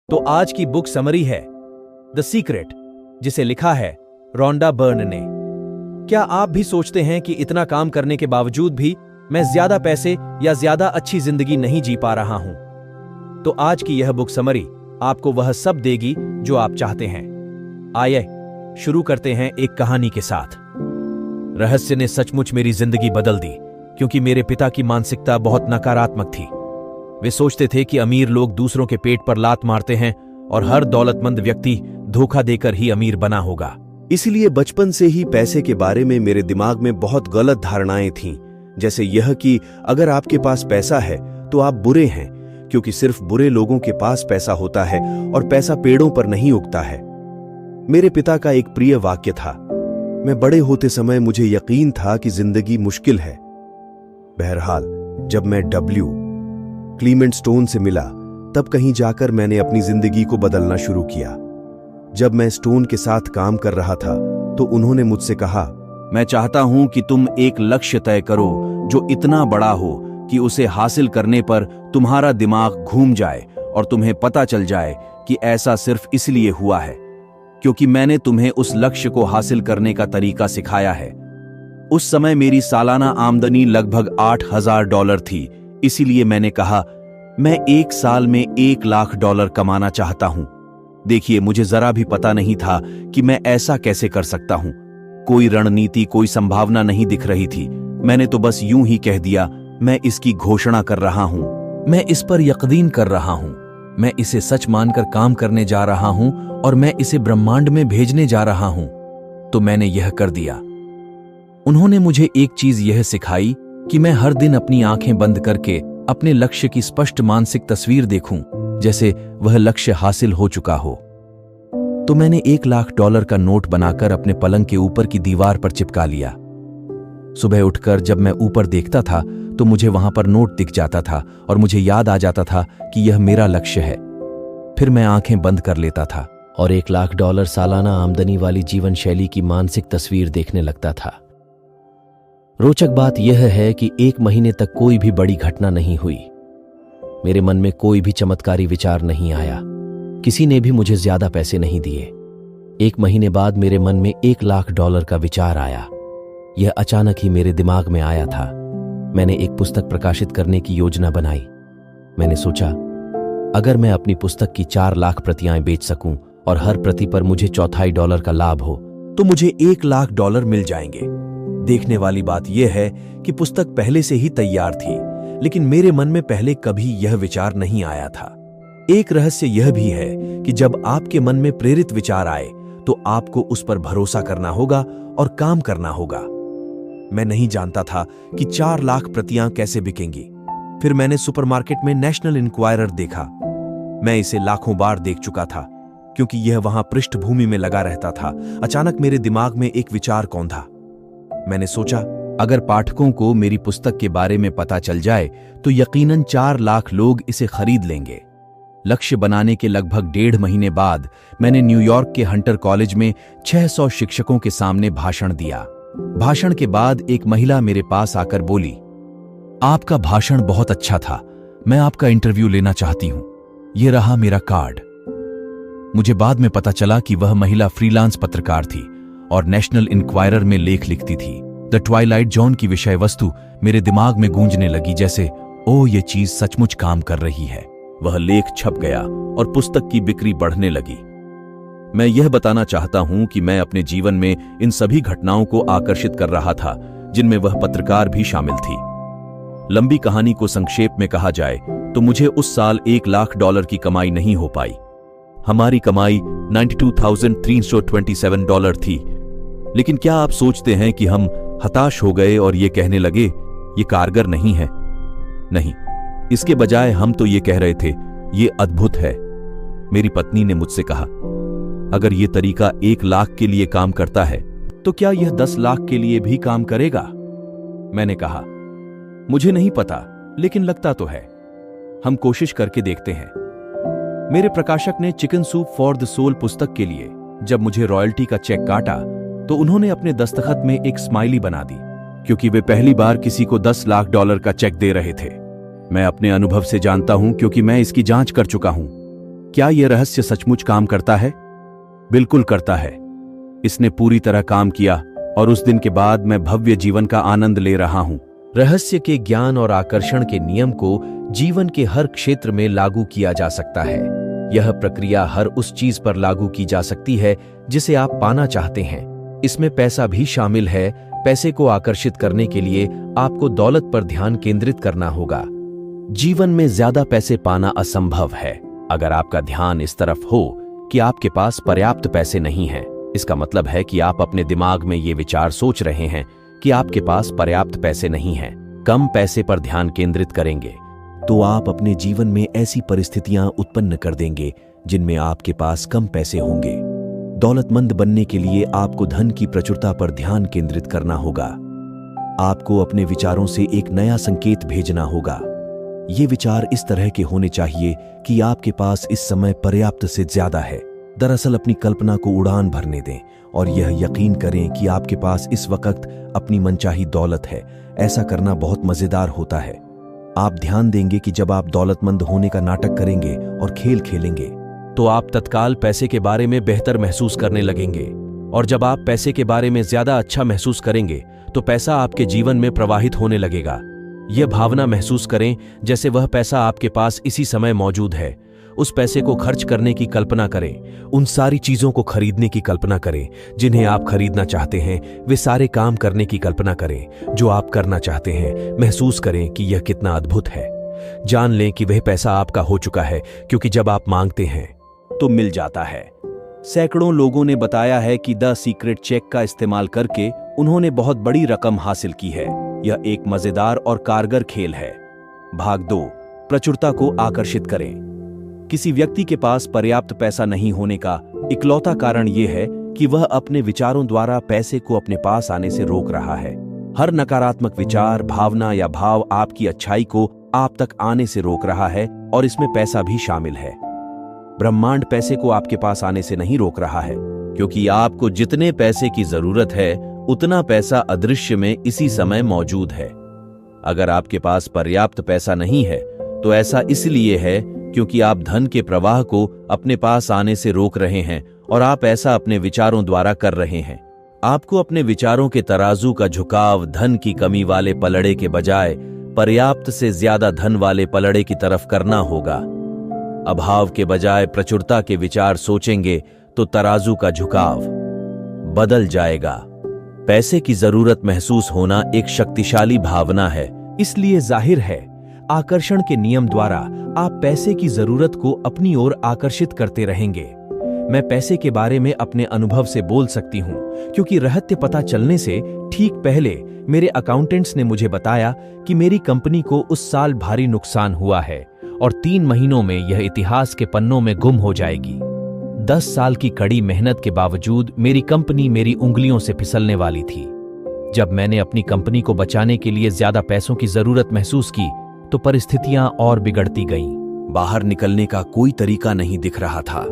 तो आज की बुक समरी है द सीक्रेट, जिसे लिखा है रोंडा बर्न ने। क्या आप भी सोचते हैं कि इतना काम करने के बावजूद भी मैं ज्यादा पैसे या ज्यादा अच्छी जिंदगी नहीं जी पा रहा हूं? तो आज की यह बुक समरी आपको वह सब देगी जो आप चाहते हैं। आइए शुरू करते हैं एक कहानी के साथ। रहस्य ने सचमुच मेरी जिंदगी बदल दी, क्योंकि मेरे पिता की मानसिकता बहुत नकारात्मक थी। वे सोचते थे कि अमीर लोग दूसरों के पेट पर लात मारते हैं और हर दौलतमंद व्यक्ति धोखा देकर ही अमीर बना होगा। इसलिए बचपन से ही पैसे के बारे में मेरे दिमाग में बहुत गलत धारणाएं थीं, जैसे यह कि अगर आपके पास पैसा है तो आप बुरे हैं, क्योंकि सिर्फ बुरे लोगों के पास पैसा होता है और पैसा पेड़ों पर नहीं उगता है। मेरे पिता का एक प्रिय वाक्य था। मैं बड़े होते समय मुझे यकीन था कि जिंदगी मुश्किल है। बहरहाल, जब मैं क्लीमेंट स्टोन से मिला, तब कहीं जाकर मैंने अपनी जिंदगी को बदलना शुरू किया। जब मैं स्टोन के साथ काम कर रहा था तो उन्होंने मुझसे कहा, मैं चाहता हूं कि तुम एक लक्ष्य तय करो जो इतना बड़ा हो कि उसे हासिल करने पर तुम्हारा दिमाग घूम जाए और तुम्हें पता चल जाए कि ऐसा सिर्फ इसलिए हुआ है क्योंकि मैंने तुम्हें उस लक्ष्य को हासिल करने का तरीका सिखाया है। उस समय मेरी सालाना आमदनी लगभग $8,000 थी, इसीलिए मैंने कहा, मैं एक साल में $1,00,000 कमाना चाहता हूं। देखिए, मुझे जरा भी पता नहीं था कि मैं ऐसा कैसे कर सकता हूं। कोई रणनीति, कोई संभावना नहीं दिख रही थी। मैंने तो बस यूं ही कह दिया, मैं इसकी घोषणा कर रहा हूं, मैं इस पर यकीन कर रहा हूं, मैं इसे सच मानकर काम करने जा रहा हूं और मैं इसे ब्रह्मांड में भेजने जा रहा हूं। तो मैंने यह कर दिया। उन्होंने मुझे एक चीज यह सिखाई कि मैं हर दिन अपनी आंखें बंद करके अपने लक्ष्य की स्पष्ट मानसिक तस्वीर देखूं, जैसे वह लक्ष्य हासिल हो चुका हो। तो मैंने $1,00,000 का नोट बनाकर अपने पलंग के ऊपर की दीवार पर चिपका लिया। सुबह उठकर जब मैं ऊपर देखता था तो मुझे वहां पर नोट दिख जाता था और मुझे याद आ जाता था कि यह मेरा लक्ष्य है। फिर मैं आंखें बंद कर लेता था और $1,00,000 सालाना आमदनी वाली जीवन शैली की मानसिक तस्वीर देखने लगता था। रोचक बात यह है कि 1 महीने तक कोई भी बड़ी घटना नहीं हुई। मेरे मन में कोई भी चमत्कारी विचार नहीं आया। किसी ने भी मुझे ज्यादा पैसे नहीं दिए। 1 महीने बाद मेरे मन में $1,00,000 का विचार आया। यह अचानक ही मेरे दिमाग में आया था। मैंने एक पुस्तक प्रकाशित करने की योजना बनाई। मैंने सोचा, अगर मैं अपनी पुस्तक की 4 लाख प्रतियां बेच सकूं और हर प्रति पर मुझे $0.25 का लाभ हो तो मुझे $1,00,000 मिल जाएंगे। देखने वाली बात यह है कि पुस्तक पहले से ही तैयार थी, लेकिन मेरे मन में पहले कभी यह विचार नहीं आया था। एक रहस्य यह भी है कि जब आपके मन में प्रेरित विचार आए तो आपको उस पर भरोसा करना होगा और काम करना होगा। मैं नहीं जानता था कि 4 लाख प्रतियां कैसे बिकेंगी। फिर मैंने सुपरमार्केट में नेशनल इंक्वायरर देखा। मैं इसे लाखों बार देख चुका था, क्योंकि यह वहां पृष्ठभूमि में लगा रहता था। अचानक मेरे दिमाग में एक विचार कौंधा। मैंने सोचा, अगर पाठकों को मेरी पुस्तक के बारे में पता चल जाए तो यकीनन 4 लाख लोग इसे खरीद लेंगे। लक्ष्य बनाने के लगभग 1.5 महीने बाद मैंने न्यूयॉर्क के हंटर कॉलेज में 600 शिक्षकों के सामने भाषण दिया। भाषण के बाद एक महिला मेरे पास आकर बोली, आपका भाषण बहुत अच्छा था, मैं आपका इंटरव्यू लेना चाहती हूं। यह रहा मेरा कार्ड। मुझे बाद में पता चला कि वह महिला फ्रीलांस पत्रकार थी और नेशनल इंक्वायरर में लेख लिखती थी। द ट्वाइलाइट जोन की विषय वस्तु मेरे दिमाग में गूंजने लगी, जैसे ओह, ये चीज सचमुच काम कर रही है। वह लेख छप गया और पुस्तक की बिक्री बढ़ने लगी। मैं यह बताना चाहता हूं कि मैं अपने जीवन में इन सभी घटनाओं को आकर्षित कर रहा था, जिनमें वह पत्रकार भी शामिल थी। लंबी कहानी को संक्षेप में कहा जाए तो मुझे उस साल $1,00,000 की कमाई नहीं हो पाई। हमारी कमाई $92,327 थी। लेकिन क्या आप सोचते हैं कि हम हताश हो गए और ये कहने लगे, ये कारगर नहीं है? नहीं, इसके बजाय हम तो ये कह रहे थे, ये अद्भुत है। मेरी पत्नी ने मुझसे कहा, अगर ये तरीका 1 लाख के लिए काम करता है तो क्या यह 10 लाख के लिए भी काम करेगा? मैंने कहा, मुझे नहीं पता, लेकिन लगता तो है। हम कोशिश करके देखते हैं। मेरे प्रकाशक ने chicken soup for the soul पुस्तक के लिए जब मुझे रॉयल्टी का चेक काटा तो उन्होंने अपने दस्तखत में एक स्माइली बना दी, क्योंकि वे पहली बार किसी को $10,00,000 का चेक दे रहे थे। मैं अपने अनुभव से जानता हूं, क्योंकि मैं इसकी जांच कर चुका हूं, क्या यह रहस्य सचमुच काम करता है? बिल्कुल करता है। इसने पूरी तरह काम किया और उस दिन के बाद मैं भव्य जीवन का आनंद ले रहा हूं। रहस्य के ज्ञान और आकर्षण के नियम को जीवन के हर क्षेत्र में लागू किया जा सकता है। यह प्रक्रिया हर उस चीज पर लागू की जा सकती है जिसे आप पाना चाहते हैं। इसमें पैसा भी शामिल है। पैसे को आकर्षित करने के लिए आपको दौलत पर ध्यान केंद्रित करना होगा। जीवन में ज्यादा पैसे पाना असंभव है अगर आपका ध्यान इस तरफ हो कि आपके पास पर्याप्त पैसे नहीं हैं। इसका मतलब है कि आप अपने दिमाग में ये विचार सोच रहे हैं कि आपके पास पर्याप्त पैसे नहीं हैं। कम पैसे पर ध्यान केंद्रित करेंगे तो आप अपने जीवन में ऐसी परिस्थितियां उत्पन्न कर देंगे जिनमें आपके पास कम पैसे होंगे। दौलतमंद बनने के लिए आपको धन की प्रचुरता पर ध्यान केंद्रित करना होगा। आपको अपने विचारों से एक नया संकेत भेजना होगा। ये विचार इस तरह के होने चाहिए कि आपके पास इस समय पर्याप्त से ज्यादा है। दरअसल अपनी कल्पना को उड़ान भरने दें और यह यकीन करें कि आपके पास इस वक्त अपनी मनचाही दौलत है। ऐसा करना बहुत मजेदार होता है। आप ध्यान देंगे कि जब आप दौलतमंद होने का नाटक करेंगे और खेल खेलेंगे तो आप तत्काल पैसे के बारे में बेहतर महसूस करने लगेंगे, और जब आप पैसे के बारे में ज्यादा अच्छा महसूस करेंगे तो पैसा आपके जीवन में प्रवाहित होने लगेगा। यह भावना महसूस करें जैसे वह पैसा आपके पास इसी समय मौजूद है। उस पैसे को खर्च करने की कल्पना करें। उन सारी चीजों को खरीदने की कल्पना करें जिन्हें आप खरीदना चाहते हैं। वे सारे काम करने की कल्पना करें जो आप करना चाहते हैं। महसूस करें कि यह कितना अद्भुत है। जान लें कि वह पैसा आपका हो चुका है, क्योंकि जब आप मांगते हैं तो मिल जाता है। सैकड़ों लोगों ने बताया है कि द सीक्रेट चेक का इस्तेमाल करके उन्होंने बहुत बड़ी रकम हासिल की है। यह एक मजेदार और कारगर खेल है। भाग 2, प्रचुरता को आकर्षित करें। किसी व्यक्ति के पास पर्याप्त पैसा नहीं होने का इकलौता कारण यह है कि वह अपने विचारों द्वारा पैसे को अपने पास आने से रोक रहा है। हर नकारात्मक विचार, भावना या भाव आपकी अच्छाई को आप तक आने से रोक रहा है, और इसमें पैसा भी शामिल है। ब्रह्मांड पैसे को आपके पास आने से नहीं रोक रहा है, क्योंकि आपको जितने पैसे की जरूरत है उतना पैसा अदृश्य में इसी समय मौजूद है। अगर आपके पास पर्याप्त पैसा नहीं है तो ऐसा इसलिए है क्योंकि आप धन के प्रवाह को अपने पास आने से रोक रहे हैं, और आप ऐसा अपने विचारों द्वारा कर रहे हैं। आपको अपने विचारों के तराजू का झुकाव धन की कमी वाले पलड़े के बजाय पर्याप्त से ज्यादा धन वाले पलड़े की तरफ करना होगा। अभाव के बजाय प्रचुरता के विचार सोचेंगे तो तराजू का झुकाव बदल जाएगा। पैसे की जरूरत महसूस होना एक शक्तिशाली भावना है, इसलिए जाहिर है आकर्षण के नियम द्वारा आप पैसे की जरूरत को अपनी ओर आकर्षित करते रहेंगे। मैं पैसे के बारे में अपने अनुभव से बोल सकती हूं, क्योंकि रहस्य पता चलने से ठीक पहले मेरे अकाउंटेंट्स ने मुझे बताया कि मेरी कंपनी को उस साल भारी नुकसान हुआ है और 3 महीनों में यह इतिहास के पन्नों में गुम हो जाएगी। 10 साल की कड़ी मेहनत के बावजूद मेरी कंपनी मेरी उंगलियों से फिसलने वाली थी। जब मैंने अपनी कंपनी को बचाने के लिए ज्यादा पैसों की जरूरत महसूस की तो परिस्थितियां और बिगड़ती गईं। बाहर निकलने का कोई तरीका नहीं दिख रहा था।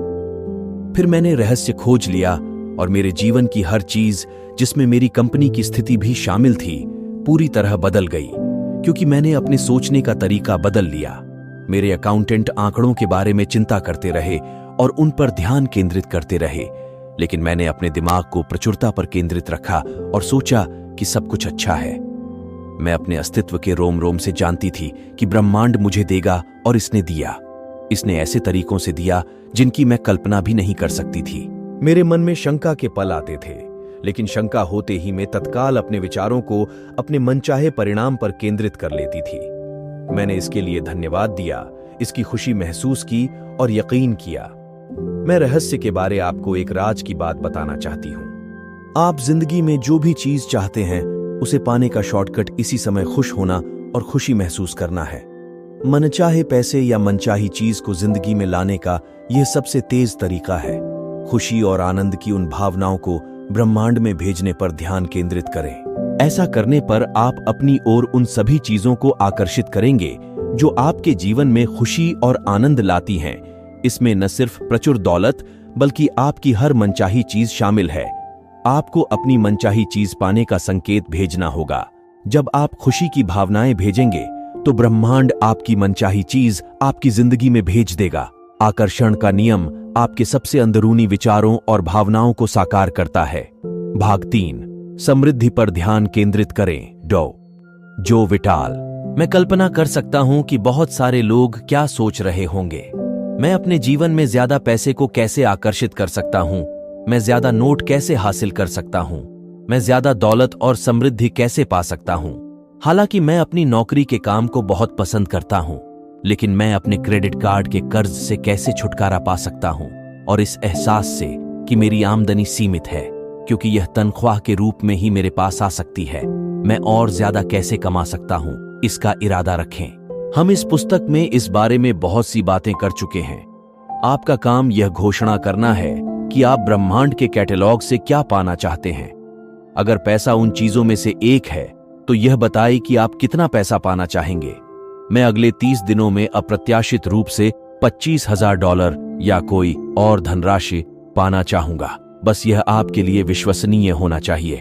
फिर मैंने रहस्य खोज लिया और मेरे जीवन की हर चीज, जिसमें मेरी कंपनी की स्थिति भी शामिल थी, पूरी तरह बदल गई, क्योंकि मैंने अपने सोचने का तरीका बदल लिया। मेरे अकाउंटेंट आंकड़ों के बारे में चिंता करते रहे और उन पर ध्यान केंद्रित करते रहे, लेकिन मैंने अपने दिमाग को प्रचुरता पर केंद्रित रखा और सोचा कि सब कुछ अच्छा है। मैं अपने अस्तित्व के रोम रोम से जानती थी कि ब्रह्मांड मुझे देगा, और इसने दिया। इसने ऐसे तरीकों से दिया जिनकी मैं कल्पना भी नहीं कर सकती थी। मेरे मन में शंका के पल आते थे, लेकिन शंका होते ही मैं तत्काल अपने विचारों को अपने मनचाहे परिणाम पर केंद्रित कर लेती थी। मैंने इसके लिए धन्यवाद दिया, इसकी खुशी महसूस की और यकीन किया। मैं रहस्य के बारे आपको एक राज की बात बताना चाहती हूं। आप जिंदगी में जो भी चीज चाहते हैं उसे पाने का शॉर्टकट इसी समय खुश होना और खुशी महसूस करना है। मनचाहे पैसे या मनचाही चीज को जिंदगी में लाने का यह सबसे तेज तरीका है। खुशी और आनंद की उन भावनाओं को ब्रह्मांड में भेजने पर ध्यान केंद्रित करें। ऐसा करने पर आप अपनी ओर उन सभी चीजों को आकर्षित करेंगे जो आपके जीवन में खुशी और आनंद लाती हैं। इसमें न सिर्फ प्रचुर दौलत बल्कि आपकी हर मनचाही चीज शामिल है। आपको अपनी मनचाही चीज पाने का संकेत भेजना होगा। जब आप खुशी की भावनाएं भेजेंगे तो ब्रह्मांड आपकी मनचाही चीज आपकी जिंदगी में भेज देगा। आकर्षण का नियम आपके सबसे अंदरूनी विचारों और भावनाओं को साकार करता है। भाग 3, समृद्धि पर ध्यान केंद्रित करें। जो विटाल। मैं कल्पना कर सकता हूं कि बहुत सारे लोग क्या सोच रहे होंगे। मैं अपने जीवन में ज्यादा पैसे को कैसे आकर्षित कर सकता हूं? मैं ज्यादा नोट कैसे हासिल कर सकता हूं? मैं ज्यादा दौलत और समृद्धि कैसे पा सकता हूं? हालांकि मैं अपनी नौकरी के काम को बहुत पसंद करता हूं, लेकिन मैं अपने क्रेडिट कार्ड के कर्ज से कैसे छुटकारा पा सकता हूं? और इस एहसास से कि मेरी आमदनी सीमित है, क्योंकि यह तनख्वाह के रूप में ही मेरे पास आ सकती है, मैं और ज्यादा कैसे कमा सकता हूं? इसका इरादा रखें। हम इस पुस्तक में इस बारे में बहुत सी बातें कर चुके हैं। आपका काम यह घोषणा करना है कि आप ब्रह्मांड के कैटलॉग से क्या पाना चाहते हैं। अगर पैसा उन चीजों में से एक है, तो यह बताए कि आप कितना पैसा पाना चाहेंगे। मैं अगले 30 दिनों में अप्रत्याशित रूप से $25,000 या कोई और धनराशि पाना चाहूंगा। बस यह आपके लिए विश्वसनीय होना चाहिए।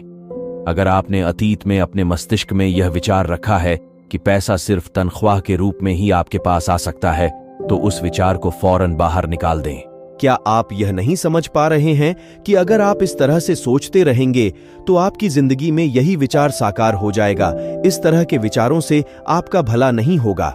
अगर आपने अतीत में अपने मस्तिष्क में यह विचार रखा है कि पैसा सिर्फ तनख्वाह के रूप में ही आपके पास आ सकता है, तो उस विचार को फौरन बाहर निकाल दें। क्या आप यह नहीं समझ पा रहे हैं कि अगर आप इस तरह से सोचते रहेंगे तो आपकी जिंदगी में यही विचार साकार हो जाएगा? इस तरह के विचारों से आपका भला नहीं होगा।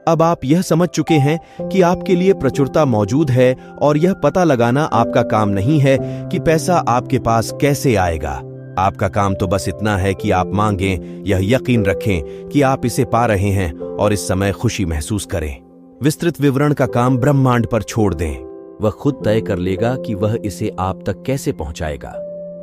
अब आप यह समझ चुके हैं कि आपके लिए प्रचुरता मौजूद है और यह पता लगाना आपका काम नहीं है कि पैसा आपके पास कैसे आएगा। आपका काम तो बस इतना है कि आप मांगें, यह यकीन रखें कि आप इसे पा रहे हैं और इस समय खुशी महसूस करें। विस्तृत विवरण का काम ब्रह्मांड पर छोड़ दें। वह खुद तय कर लेगा कि वह इसे आप तक कैसे पहुंचाएगा।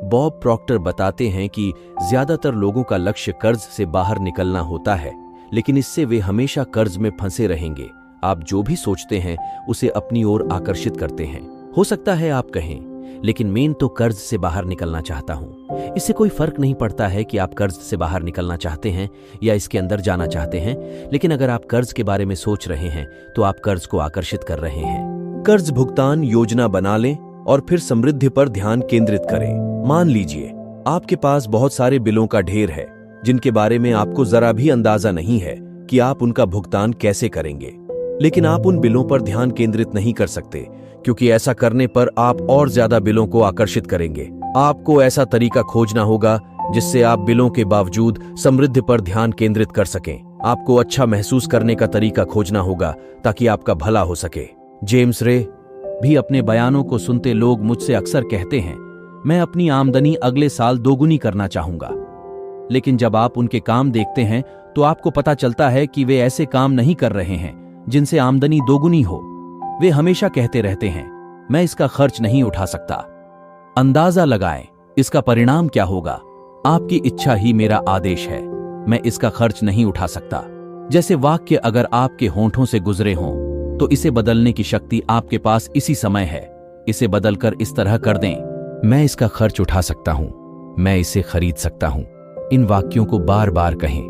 बॉब प्रॉक्टर बताते हैं कि ज्यादातर लोगों का लक्ष्य कर्ज से बाहर निकलना होता है, लेकिन इससे वे हमेशा कर्ज में फंसे रहेंगे। आप जो भी सोचते हैं उसे अपनी ओर आकर्षित करते हैं। हो सकता है आप कहें, लेकिन मैं तो कर्ज से बाहर निकलना चाहता हूं। इससे कोई फर्क नहीं पड़ता है कि आप कर्ज से बाहर निकलना चाहते हैं या इसके अंदर जाना चाहते हैं, लेकिन अगर आप कर्ज के बारे में सोच रहे हैं तो आप कर्ज को आकर्षित कर रहे हैं। कर्ज भुगतान योजना बना लें और फिर समृद्धि पर ध्यान केंद्रित करें। मान लीजिए आपके पास बहुत सारे बिलों का ढेर है जिनके बारे में आपको जरा भी अंदाजा नहीं है कि आप उनका भुगतान कैसे करेंगे, लेकिन आप उन बिलों पर ध्यान केंद्रित नहीं कर सकते, क्योंकि ऐसा करने पर आप और ज्यादा बिलों को आकर्षित करेंगे। आपको ऐसा तरीका खोजना होगा जिससे आप बिलों के बावजूद समृद्धि पर ध्यान केंद्रित कर सकें। आपको अच्छा महसूस करने का तरीका खोजना होगा ताकि आपका भला हो सके। जेम्स रे भी अपने बयानों को सुनते लोग मुझसे अक्सर कहते हैं, मैं अपनी आमदनी अगले साल दोगुनी करना चाहूंगा। लेकिन जब आप उनके काम देखते हैं तो आपको पता चलता है कि वे ऐसे काम नहीं कर रहे हैं जिनसे आमदनी दोगुनी हो। वे हमेशा कहते रहते हैं, मैं इसका खर्च नहीं उठा सकता। अंदाजा लगाएं, इसका परिणाम क्या होगा? आपकी इच्छा ही मेरा आदेश है। मैं इसका खर्च नहीं उठा सकता जैसे वाक्य अगर आपके होंठों से गुजरे हों तो इसे बदलने की शक्ति आपके पास इसी समय है। इसे बदलकर इस तरह कर दें, मैं इसका खर्च उठा सकता हूं, मैं इसे खरीद सकता हूं। इन वाक्यों को बार बार कहें,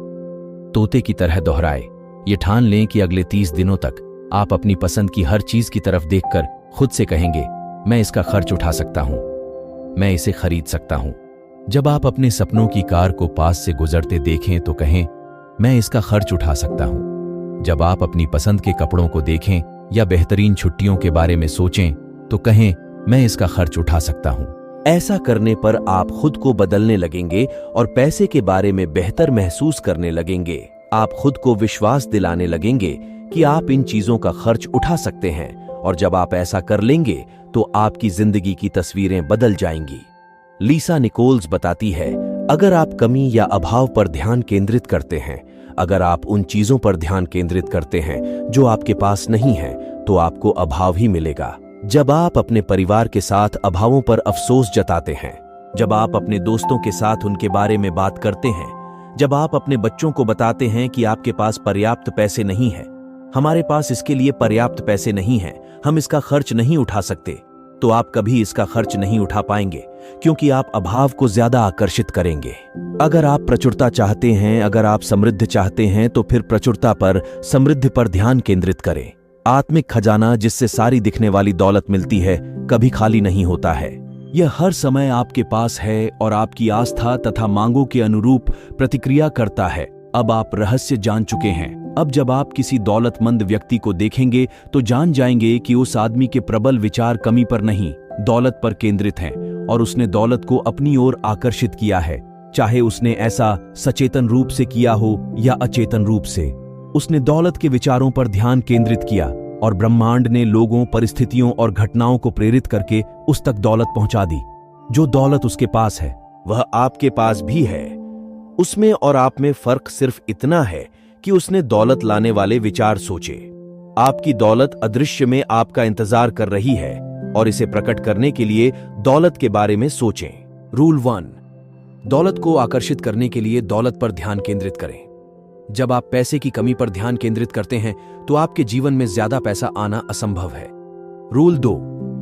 तोते की तरह दोहराएं। ये ठान लें कि अगले 30 दिनों तक आप अपनी पसंद की हर चीज की तरफ देखकर खुद से कहेंगे, मैं इसका खर्च उठा सकता हूं, मैं इसे खरीद सकता हूं। जब आप अपने सपनों की कार को पास से गुजरते देखें तो कहें, मैं इसका खर्च उठा सकता हूं। जब आप अपनी पसंद के कपड़ों को देखें या बेहतरीन छुट्टियों के बारे में सोचें तो कहें, मैं इसका खर्च उठा सकता हूं। ऐसा करने पर आप खुद को बदलने लगेंगे और पैसे के बारे में बेहतर महसूस करने लगेंगे। आप खुद को विश्वास दिलाने लगेंगे कि आप इन चीजों का खर्च उठा सकते हैं, और जब आप ऐसा कर लेंगे तो आपकी जिंदगी की तस्वीरें बदल जाएंगी। लीसा निकोल्स बताती है, अगर आप कमी या अभाव पर ध्यान केंद्रित करते हैं, अगर आप उन चीजों पर ध्यान केंद्रित करते हैं जो आपके पास नहीं है, तो आपको अभाव ही मिलेगा। जब आप अपने परिवार के साथ अभावों पर अफसोस जताते हैं, जब आप अपने दोस्तों के साथ उनके बारे में बात करते हैं, जब आप अपने बच्चों को बताते हैं कि आपके पास पर्याप्त पैसे नहीं है, हमारे पास इसके लिए पर्याप्त पैसे नहीं है, हम इसका खर्च नहीं उठा सकते, तो आप कभी इसका खर्च नहीं उठा पाएंगे, क्योंकि आप अभाव को ज्यादा आकर्षित करेंगे। अगर आप प्रचुरता चाहते हैं, अगर आप समृद्धि चाहते हैं, तो फिर प्रचुरता पर, समृद्धि पर ध्यान केंद्रित करें। आत्मिक खजाना जिससे सारी दिखने वाली दौलत मिलती है, कभी खाली नहीं होता है। यह हर समय आपके पास है और आपकी आस्था तथा मांगों के अनुरूप प्रतिक्रिया करता है। अब आप रहस्य जान चुके हैं। अब जब आप किसी दौलतमंद व्यक्ति को देखेंगे तो जान जाएंगे कि उस आदमी के प्रबल विचार कमी पर नहीं, दौलत पर केंद्रित हैं और उसने दौलत को अपनी ओर आकर्षित किया है, चाहे उसने ऐसा सचेतन रूप से किया हो या अचेतन रूप से। उसने दौलत के विचारों पर ध्यान केंद्रित किया और ब्रह्मांड ने लोगों, परिस्थितियों और घटनाओं को प्रेरित करके उस तक दौलत पहुंचा दी। जो दौलत उसके पास है वह आपके पास भी है। उसमें और आप में फर्क सिर्फ इतना है कि उसने दौलत लाने वाले विचार सोचे। आपकी दौलत अदृश्य में आपका इंतजार कर रही है और इसे प्रकट करने के लिए दौलत के बारे में सोचें। रूल 1, दौलत को आकर्षित करने के लिए दौलत पर ध्यान केंद्रित करें। जब आप पैसे की कमी पर ध्यान केंद्रित करते हैं तो आपके जीवन में ज्यादा पैसा आना असंभव है। रूल 2,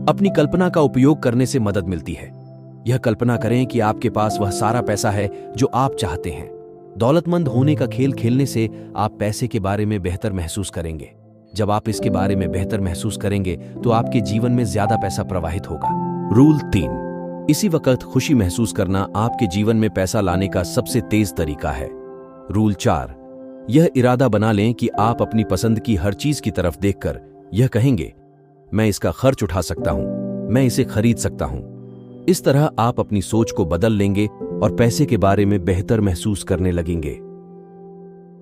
अपनी कल्पना का उपयोग करने से मदद मिलती है। यह कल्पना करें कि आपके पास वह सारा पैसा है जो आप चाहते हैं। दौलतमंद होने का खेल खेलने से आप पैसे के बारे में बेहतर महसूस करेंगे। जब आप इसके बारे में बेहतर महसूस करेंगे तो आपके जीवन में ज्यादा पैसा प्रवाहित होगा। रूल 3, इसी वक्त खुशी महसूस करना आपके जीवन में पैसा लाने का सबसे तेज तरीका है। रूल 4, यह इरादा बना लें कि आप अपनी पसंद की हर चीज की तरफ देखकर यह कहेंगे, मैं इसका खर्च उठा सकता हूं, मैं इसे खरीद सकता हूं। इस तरह आप अपनी सोच को बदल लेंगे और पैसे के बारे में बेहतर महसूस करने लगेंगे।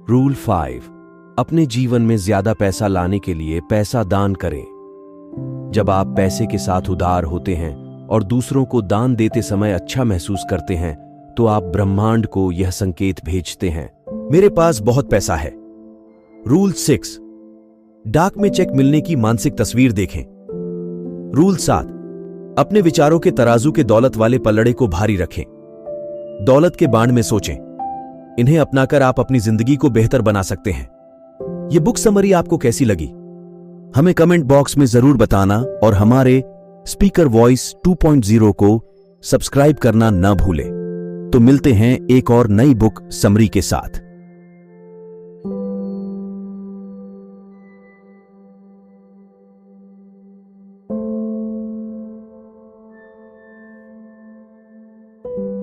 रूल 5, अपने जीवन में ज्यादा पैसा लाने के लिए पैसा दान करें। जब आप पैसे के साथ उदार होते हैं और दूसरों को दान देते समय अच्छा महसूस करते हैं तो आप ब्रह्मांड को यह संकेत भेजते हैं, मेरे पास बहुत पैसा है। रूल 6, डाक में चेक मिलने की मानसिक तस्वीर देखें। रूल 7, अपने विचारों के तराजू के दौलत वाले पल्लड़े को भारी रखें। दौलत के बाण में सोचें। इन्हें अपनाकर आप अपनी जिंदगी को बेहतर बना सकते हैं। यह बुक समरी आपको कैसी लगी? हमें कमेंट बॉक्स में जरूर बताना और हमारे स्पीकर वॉइस 2.0 को सब्सक्राइब करना न भूलें। तो मिलते हैं एक और नई बुक समरी के साथ।